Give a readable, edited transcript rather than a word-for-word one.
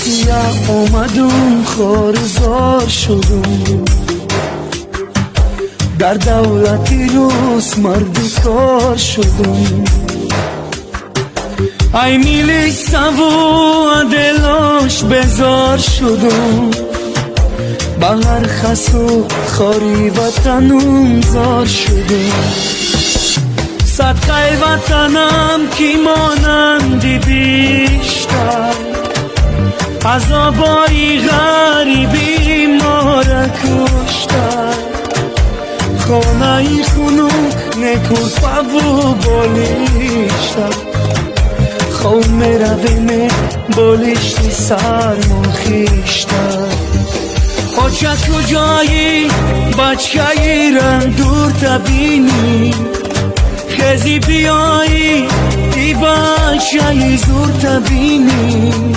سیاه اومدم خارزار شدم در دولتی روز مردی کار شدم ای میلی سوو دلاش بزار شدم با هر خس و خاری وطنم زار شدم صدقه وطنم کی مانندی بیشتر عذابای غریبی ما را کشتر خانه خونک نکن پاو بالیشتر خون میرویم بالیشتی سرمان خیشتر آجا کجایی بچه‌ای را دور تبینی خزی بیایی ای بچه‌ی زور تبینی